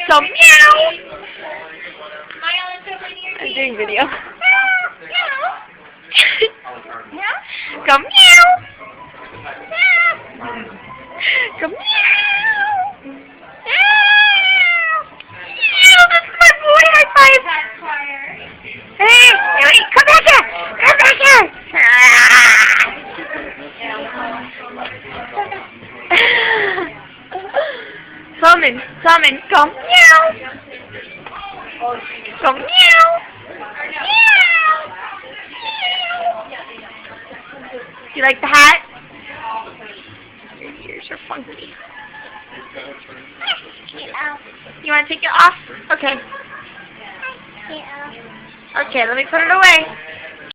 Go meow. I'm doing video. Go meow. Go meow. This is my boy. High five. Hey, wait, come back here. Come back here. Summon, go meow. Go meow. You like the hat? Your ears are funky. You want to take it off? Okay. Okay, let me put it away.